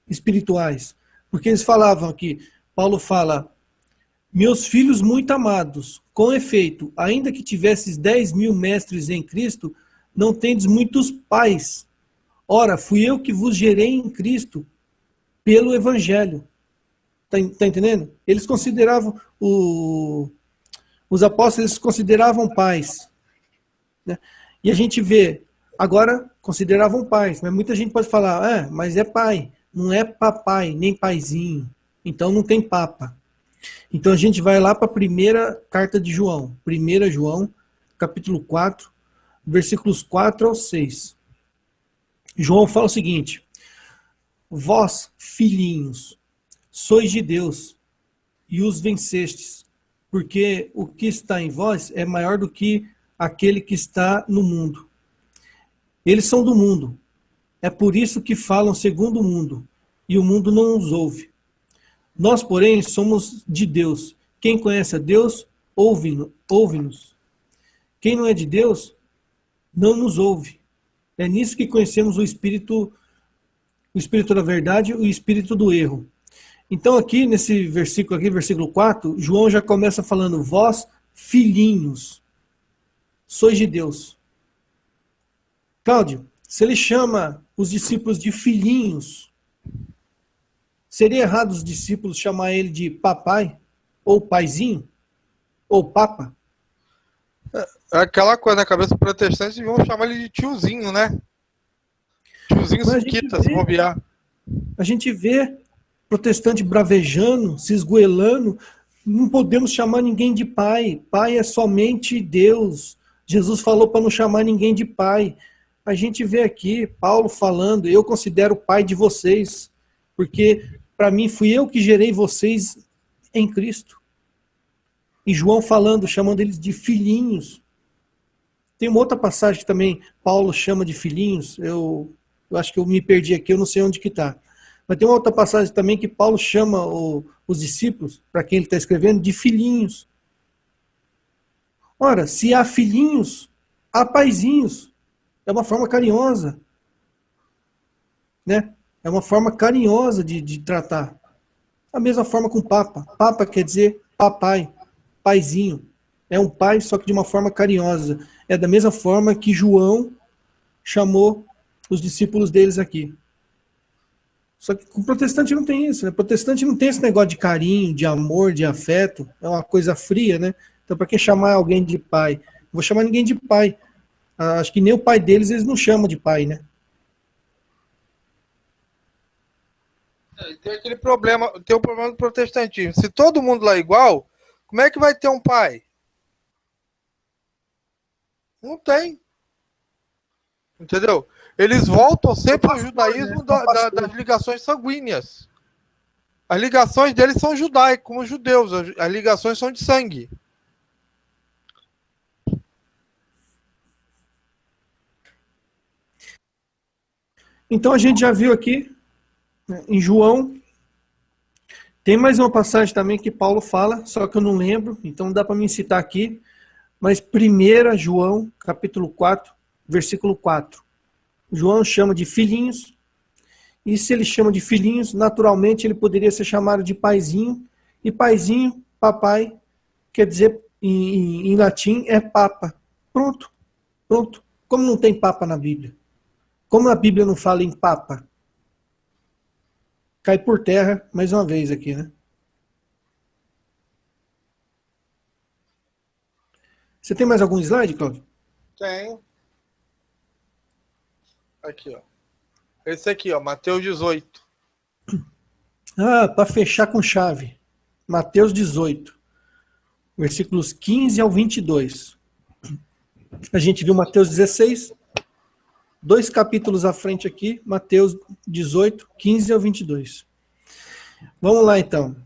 espirituais. Porque eles falavam aqui, Paulo fala, meus filhos muito amados, com efeito, ainda que tivesses 10.000 mestres em Cristo, não tendes muitos pais. Ora, fui eu que vos gerei em Cristo pelo Evangelho. Tá entendendo? Eles consideravam, os apóstolos eles consideravam pais. Né? E a gente vê, agora consideravam pais, mas muita gente pode falar, mas é pai, não é papai, nem paizinho. Então não tem papa. Então a gente vai lá para a primeira carta de João, 1 João, capítulo 4, versículos 4 ao 6. João fala o seguinte: vós, filhinhos, sois de Deus, e os vencestes, porque o que está em vós é maior do que aquele que está no mundo. Eles são do mundo, é por isso que falam segundo o mundo, e o mundo não os ouve. Nós, porém, somos de Deus. Quem conhece a Deus, ouve-nos. Quem não é de Deus, não nos ouve. É nisso que conhecemos o espírito da verdade e o espírito do erro. Então aqui, nesse versículo aqui, versículo 4, João já começa falando, vós, filhinhos, sois de Deus. Cláudio, se ele chama os discípulos de filhinhos, seria errado os discípulos chamar ele de papai, ou paizinho, ou papa? É aquela coisa na cabeça do protestante, vão chamar ele de tiozinho, né? Tiozinho suquita, se bobear. A gente vê protestante bravejando, se esgoelando, não podemos chamar ninguém de pai. Pai é somente Deus. Jesus falou para não chamar ninguém de pai. A gente vê aqui Paulo falando, eu considero pai de vocês. porque para mim fui eu que gerei vocês em Cristo. E João falando, chamando eles de filhinhos. Tem uma outra passagem que também Paulo chama de filhinhos, eu acho que eu me perdi aqui, eu não sei onde que está. Mas tem uma outra passagem também que Paulo chama os discípulos, para quem ele está escrevendo, de filhinhos. Ora, se há filhinhos, há paizinhos. É uma forma carinhosa. Né? É uma forma carinhosa de tratar. A mesma forma com papa. Papa quer dizer papai, paizinho. É um pai, só que de uma forma carinhosa. É da mesma forma que João chamou os discípulos deles aqui. Só que com o protestante não tem isso, né? O protestante não tem esse negócio de carinho, de amor, de afeto. É uma coisa fria, né? Então, para que chamar alguém de pai? Não vou chamar ninguém de pai. Acho que nem o pai deles, eles não chamam de pai, né? Tem aquele problema, tem o problema do protestantismo. Se todo mundo lá é igual, como é que vai ter um pai? Não tem. Entendeu? Eles voltam sempre ao judaísmo das ligações sanguíneas. As ligações deles são judaicas, como os judeus. As ligações são de sangue. Então a gente já viu aqui, né, em João, tem mais uma passagem também que Paulo fala, só que eu não lembro, então dá para me citar aqui, mas 1 João, capítulo 4, versículo 4. João chama de filhinhos, e se ele chama de filhinhos, naturalmente ele poderia ser chamado de paizinho, e paizinho, papai, quer dizer, em latim, é papa. Pronto, pronto. Como não tem papa na Bíblia? Como a Bíblia não fala em papa? Cai por terra mais uma vez aqui, né? Você tem mais algum slide, Cláudio? Tem. Aqui, ó. Esse aqui, ó, Mateus 18. Ah, para fechar com chave. Mateus 18, versículos 15 ao 22. A gente viu Mateus 16, 2 capítulos à frente aqui, Mateus 18, 15 ao 22. Vamos lá, então.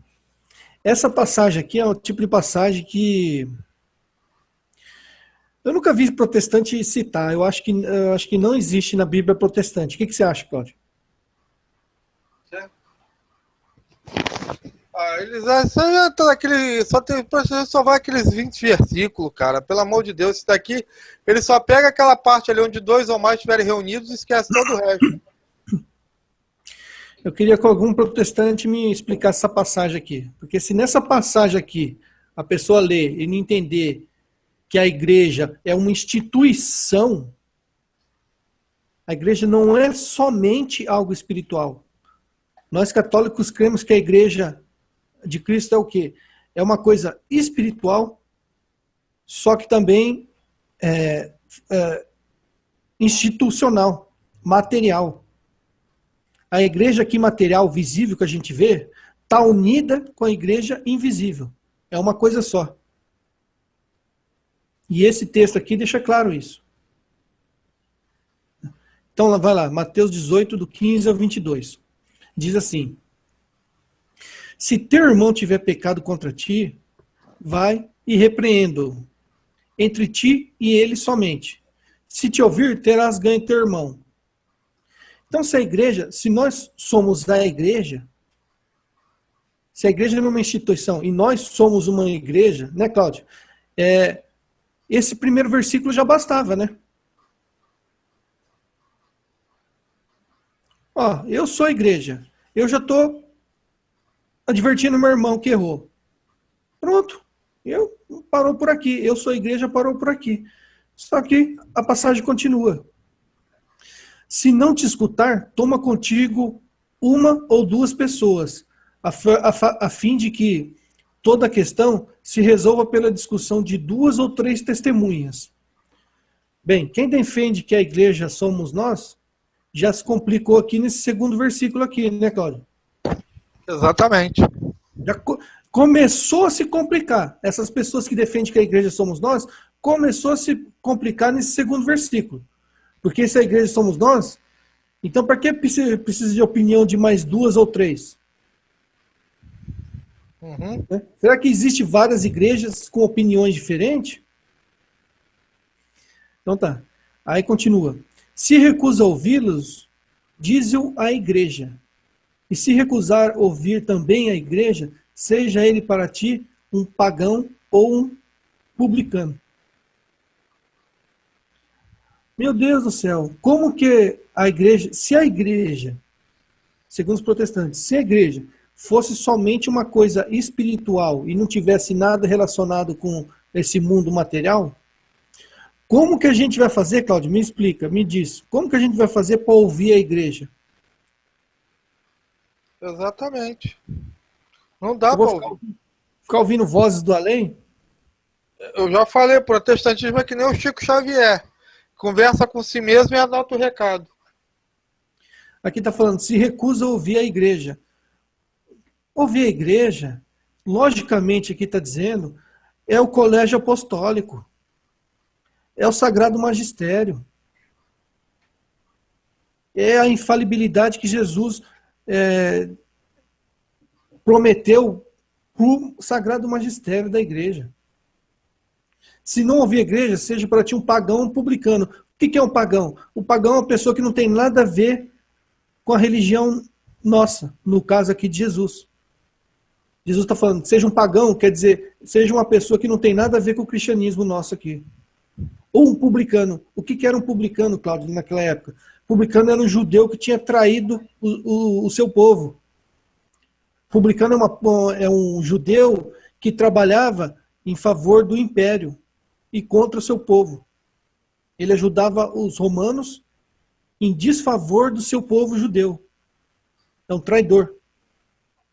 Essa passagem aqui é um tipo de passagem que eu nunca vi protestante citar. Eu acho que não existe na Bíblia protestante. O que você acha, Cláudio? Eles só vai aqueles 20 versículos, cara. Pelo amor de Deus, isso daqui, ele só pega aquela parte ali onde 2 ou mais estiverem reunidos e esquece todo o resto. Eu queria que algum protestante me explicasse essa passagem aqui. Porque se nessa passagem aqui a pessoa ler e não entender que a igreja é uma instituição, a igreja não é somente algo espiritual. Nós católicos cremos que a igreja de Cristo é o quê? É uma coisa espiritual, só que também institucional, material. A igreja aqui material, visível, que a gente vê, está unida com a igreja invisível. É uma coisa só. E esse texto aqui deixa claro isso. Então, vai lá, Mateus 18, do 15 ao 22. Diz assim: se teu irmão tiver pecado contra ti, vai e repreenda-o, entre ti e ele somente. Se te ouvir, terás ganho teu irmão. Então, se nós somos da igreja, se a igreja é uma instituição e nós somos uma igreja, né, Cláudio? Esse primeiro versículo já bastava, né? Ó, eu sou a igreja. Eu já estou advertindo meu irmão que errou. Pronto. Parou por aqui. Eu sou a igreja, parou por aqui. Só que a passagem continua. Se não te escutar, toma contigo uma ou duas pessoas, a fim de que toda a questão se resolva pela discussão de 2 ou 3 testemunhas. Bem, quem defende que a igreja somos nós, já se complicou aqui nesse segundo versículo aqui, né, Cláudio? Exatamente. Já começou a se complicar. Essas pessoas que defendem que a igreja somos nós, começou a se complicar nesse segundo versículo. Porque se a igreja somos nós, Então, para que precisa de opinião de mais 2 ou 3? Uhum. Né? Será que existe várias igrejas com opiniões diferentes? Então tá. Aí continua. Se recusa ouvi-los, diz-o à igreja. E se recusar ouvir também a igreja, seja ele para ti um pagão ou um publicano. Meu Deus do céu, como que a igreja, se a igreja, segundo os protestantes, se a igreja fosse somente uma coisa espiritual e não tivesse nada relacionado com esse mundo material, como que a gente vai fazer, Cláudio? Me explica, me diz. Como que a gente vai fazer para ouvir a igreja? Exatamente. Não dá Eu vou para ouvir. ficar ouvindo vozes do além? Eu já falei, protestantismo é que nem o Chico Xavier. Conversa com si mesmo e anota o recado. Aqui está falando, se recusa a ouvir a igreja. Ouvir a igreja, logicamente aqui está dizendo, é o colégio apostólico. É o sagrado magistério. É a infalibilidade que Jesus prometeu para o sagrado magistério da igreja. Se não ouvir a igreja, seja para ti um pagão ou um publicano. O que é um pagão? O pagão é uma pessoa que não tem nada a ver com a religião nossa, no caso aqui de Jesus. Jesus está falando, seja um pagão, quer dizer, seja uma pessoa que não tem nada a ver com o cristianismo nosso aqui. Ou um publicano. O que era um publicano, Cláudio, naquela época? Publicano era um judeu que tinha traído o seu povo. Publicano é um judeu que trabalhava em favor do império e contra o seu povo. Ele ajudava os romanos em desfavor do seu povo judeu. É um traidor.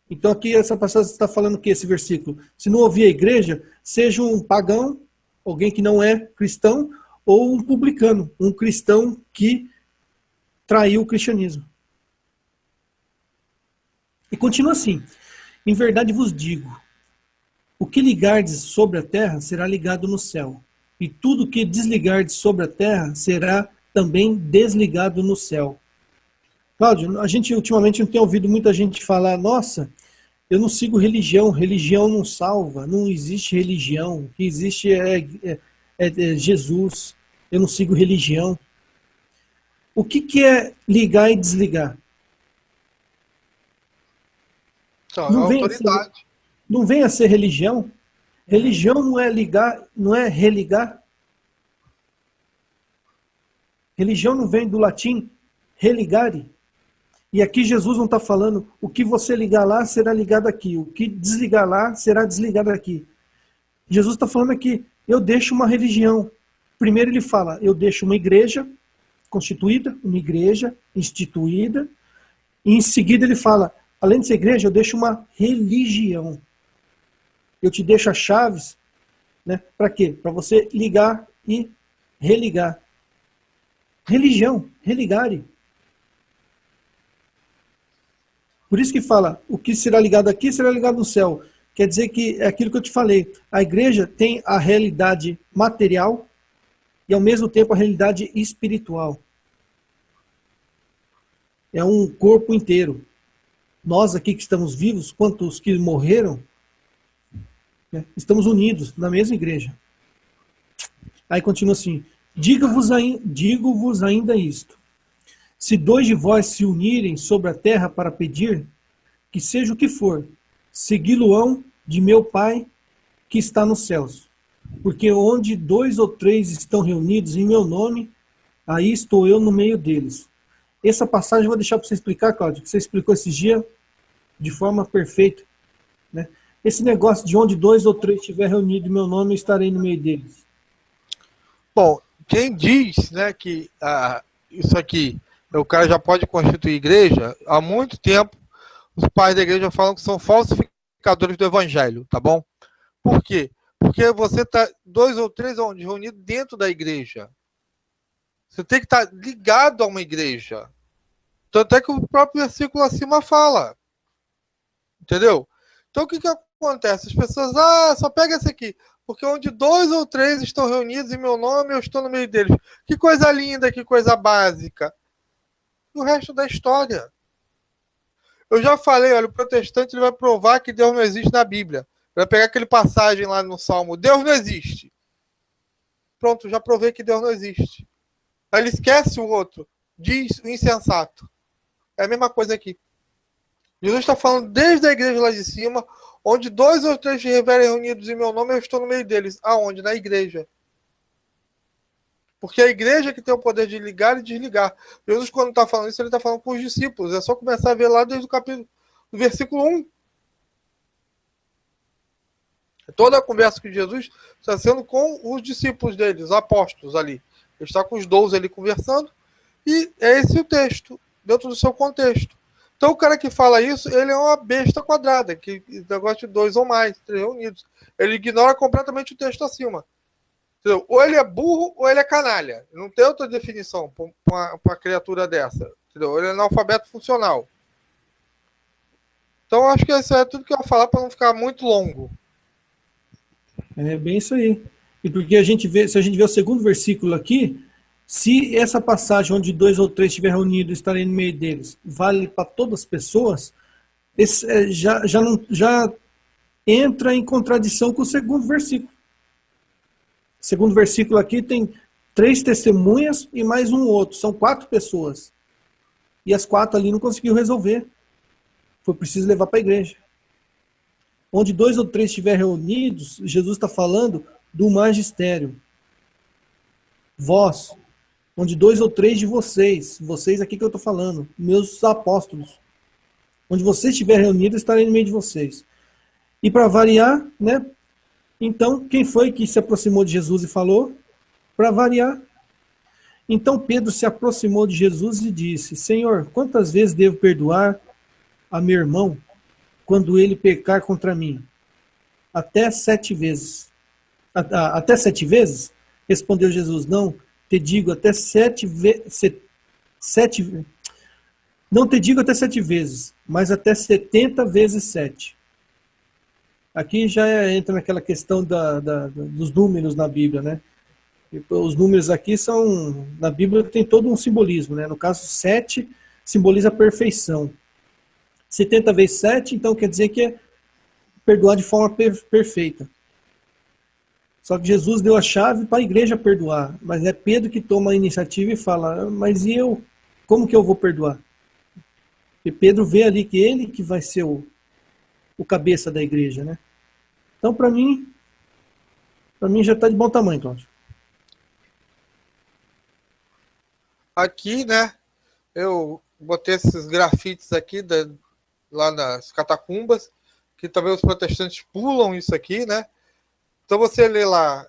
Então aqui essa passagem está falando que esse versículo, se não ouvir a igreja, seja um pagão, alguém que não é cristão, ou um publicano, um cristão que traiu o cristianismo. E continua assim, em verdade vos digo, o que ligardes sobre a terra será ligado no céu, e tudo que desligardes sobre a terra será também desligado no céu. Cláudio, a gente ultimamente não tem ouvido muita gente falar, nossa, eu não sigo religião, religião não salva, não existe religião, o que existe é Jesus, eu não sigo religião. O que é ligar e desligar? Então, é autoridade. Não vem a ser religião? Religião não é ligar, não é religar? Religião não vem do latim religare? E aqui Jesus não está falando o que você ligar lá será ligado aqui, o que desligar lá será desligado aqui. Jesus está falando aqui, eu deixo uma religião. Primeiro ele fala, eu deixo uma igreja constituída, uma igreja instituída, e em seguida ele fala, além de ser igreja, eu deixo uma religião. Eu te deixo as chaves, né? Para quê? Para você ligar e religar. Religião, religare. Por isso que fala, o que será ligado aqui será ligado no céu. Quer dizer que é aquilo que eu te falei. A igreja tem a realidade material e ao mesmo tempo a realidade espiritual. É um corpo inteiro. Nós aqui que estamos vivos, quanto os que morreram, né, estamos unidos na mesma igreja. Aí continua assim, digo-vos ainda isto. Se 2 de vós se unirem sobre a terra para pedir, que seja o que for, segui-lo-ão de meu Pai que está nos céus. Porque onde 2 ou 3 estão reunidos em meu nome, aí estou eu no meio deles. Essa passagem eu vou deixar para você explicar, Cláudio, que você explicou esses dias de forma perfeita. Né? Esse negócio de onde 2 ou 3 estiver reunido em meu nome, eu estarei no meio deles. Bom, quem diz, né, que isso aqui, o cara já pode constituir igreja, há muito tempo os pais da igreja falam que são falsificadores do evangelho, tá bom? Por quê? Porque você está 2 ou 3 onde? Reunido dentro da igreja. Você tem que estar ligado a uma igreja. Tanto é que o próprio versículo acima fala. Entendeu? Então o que acontece? As pessoas, só pega esse aqui. Porque onde 2 ou 3 estão reunidos em meu nome, eu estou no meio deles. Que coisa linda, que coisa básica. e o resto da história. Eu já falei, olha, o protestante ele vai provar que Deus não existe na Bíblia. Vai pegar aquele passagem lá no Salmo, Deus não existe. Pronto, já provei que Deus não existe. Aí ele esquece o outro, diz o insensato. É a mesma coisa aqui. Jesus está falando desde a igreja lá de cima, onde 2 ou 3 estiverem reunidos em meu nome, eu estou no meio deles. Aonde? Na igreja. Porque é a igreja que tem o poder de ligar e desligar. Jesus, quando está falando isso, ele está falando com os discípulos. É só começar a ver lá desde o capítulo, do versículo 1. Toda a conversa que Jesus está sendo com os discípulos dele, os apóstolos ali. Ele está com os 12 ali conversando. E é esse o texto, dentro do seu contexto. Então o cara que fala isso, ele é uma besta quadrada, que negócio de 2 ou mais, 3 reunidos. Ele ignora completamente o texto acima. Entendeu? Ou ele é burro ou ele é canalha. Não tem outra definição para uma criatura dessa. Entendeu? Ele é analfabeto funcional. Então acho que isso é tudo que eu vou falar para não ficar muito longo. É bem isso aí. E porque a gente vê, se a gente vê o segundo versículo aqui, se essa passagem onde 2 ou 3 estiver reunidos, estarem no meio deles, vale para todas as pessoas, esse, já entra em contradição com o segundo versículo. O segundo versículo aqui tem 3 testemunhas e mais um outro. São 4 pessoas. E as 4 ali não conseguiu resolver. Foi preciso levar para a igreja. Onde 2 ou 3 estiverem reunidos, Jesus está falando do magistério. Vós, onde 2 ou 3 de vocês aqui que eu estou falando, meus apóstolos, onde vocês estiverem reunidos, estarei no meio de vocês. E para variar, né? Então, quem foi que se aproximou de Jesus e falou? Para variar. Então Pedro se aproximou de Jesus e disse: Senhor, quantas vezes devo perdoar a meu irmão quando ele pecar contra mim? Até 7 vezes. Até 7 vezes? Respondeu Jesus: Não, te digo até 7 vezes. Não te digo até 7 vezes, mas até 70 vezes 7. Aqui já entra naquela questão dos números na Bíblia, né? Os números aqui são, na Bíblia tem todo um simbolismo, né? No caso, 7 simboliza a perfeição. 70 vezes 7, então quer dizer que é perdoar de forma perfeita. Só que Jesus deu a chave para a igreja perdoar, mas é Pedro que toma a iniciativa e fala: mas e eu? Como que eu vou perdoar? E Pedro vê ali que ele que vai ser o cabeça da igreja, né? Então, para mim já está de bom tamanho, Cláudio. Aqui, né, eu botei esses grafites aqui lá nas catacumbas, que também os protestantes pulam isso aqui, né? Então você lê lá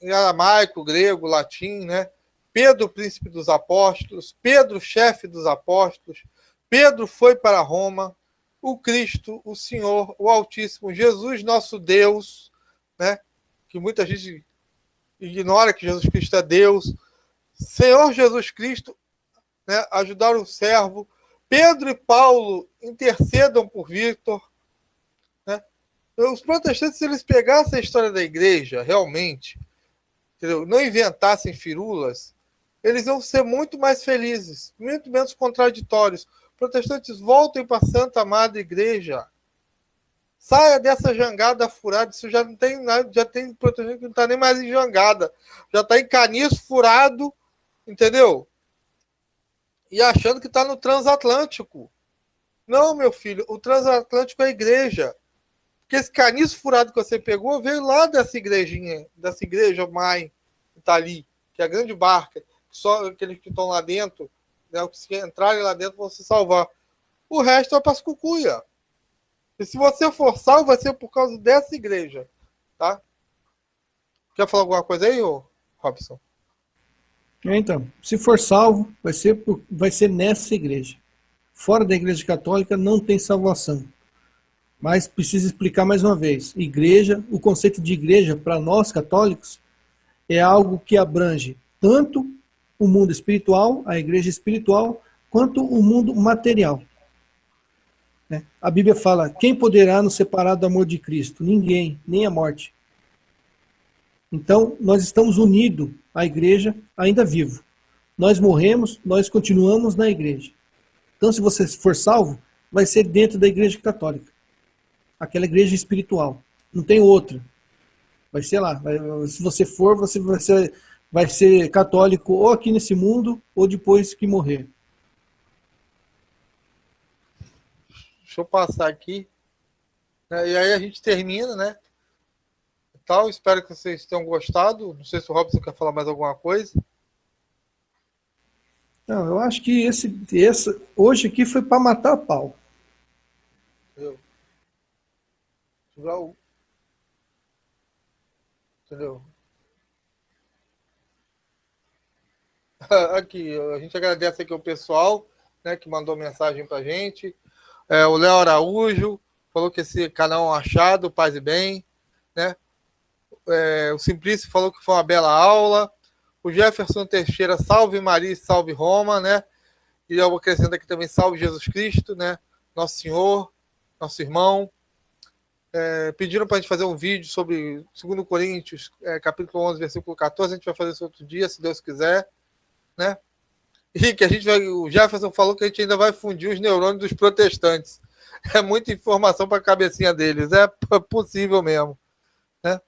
em aramaico, grego, latim, né? Pedro, príncipe dos apóstolos, Pedro, chefe dos apóstolos, Pedro foi para Roma, o Cristo, o Senhor, o Altíssimo, Jesus, nosso Deus, né? Que muita gente ignora que Jesus Cristo é Deus, Senhor Jesus Cristo, né? Ajudar o servo, Pedro e Paulo intercedam por Vítor, né? Os protestantes, se eles pegassem a história da igreja, realmente, entendeu? Não inventassem firulas, eles iam ser muito mais felizes, muito menos contraditórios. Protestantes, voltem para a Santa Amada Igreja. Saia dessa jangada furada. Isso já não tem nada, já tem protestante que não está nem mais em jangada. Já está em caniço furado, entendeu? E achando que está no transatlântico. Não, meu filho, o transatlântico é a igreja. Porque esse caniço furado que você pegou veio lá dessa igrejinha, dessa igreja mãe que está ali, que é a grande barca. Só aqueles que estão lá dentro, né, se entrarem lá dentro vão se salvar. O resto é para as cucuia. E se você for salvo, vai ser por causa dessa igreja. Tá? Quer falar alguma coisa aí, Robson? Então, se for salvo, vai ser nessa igreja. Fora da igreja católica não tem salvação. Mas precisa explicar mais uma vez. Igreja, o conceito de igreja para nós católicos é algo que abrange tanto o mundo espiritual, a igreja espiritual, quanto o mundo material. A Bíblia fala: quem poderá nos separar do amor de Cristo? Ninguém, nem a morte. Então, nós estamos unidos à igreja ainda vivo. nós morremos, nós continuamos na igreja. Então, se você for salvo, vai ser dentro da igreja católica. Aquela igreja espiritual. Não tem outra. Vai ser lá. Se você for, você vai ser católico ou aqui nesse mundo, ou depois que morrer. Deixa eu passar aqui. E aí a gente termina, né? Então, espero que vocês tenham gostado. Não sei se o Robson quer falar mais alguma coisa. Não, eu acho que esse hoje aqui foi para matar a pau. Entendeu? Aqui, a gente agradece aqui o pessoal, né, que mandou mensagem pra gente. O Léo Araújo falou que esse canal é um achado, paz e bem, né? O Simplício falou que foi uma bela aula. O Jefferson Teixeira, salve Maria e salve Roma, né? E eu acrescento aqui também, salve Jesus Cristo, né? Nosso Senhor, nosso irmão. Pediram para a gente fazer um vídeo sobre 2 Coríntios, capítulo 11, versículo 14. A gente vai fazer isso outro dia, se Deus quiser, né? E que o Jefferson falou que a gente ainda vai fundir os neurônios dos protestantes. É muita informação para a cabecinha deles, é possível mesmo, né?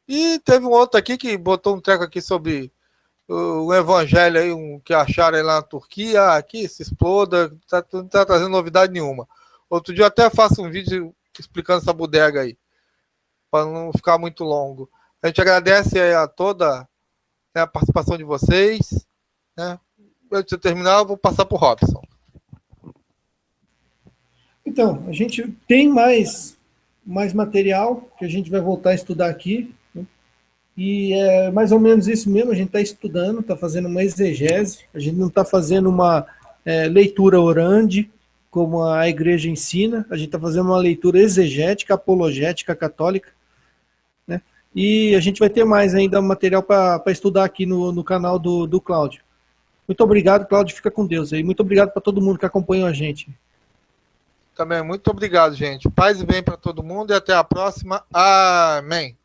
E teve um outro aqui que botou um treco aqui sobre o evangelho aí, que acharam aí lá na Turquia. Aqui se exploda, não está trazendo novidade nenhuma. Outro dia eu até faço um vídeo explicando essa bodega aí, para não ficar muito longo. A gente agradece a toda, né, a participação de vocês, né? Antes de eu terminar, eu vou passar para o Robson. Então, a gente tem mais material que a gente vai voltar a estudar aqui, né? E é mais ou menos isso mesmo, a gente está estudando, está fazendo uma exegese, a gente não está fazendo uma leitura orante, como a igreja ensina, a gente está fazendo uma leitura exegética, apologética, católica, né? E a gente vai ter mais ainda material para estudar aqui no canal do Cláudio. Muito obrigado, Cláudio, fica com Deus aí. Muito obrigado para todo mundo que acompanhou a gente. Também, muito obrigado, gente. Paz e bem para todo mundo e até a próxima. Amém.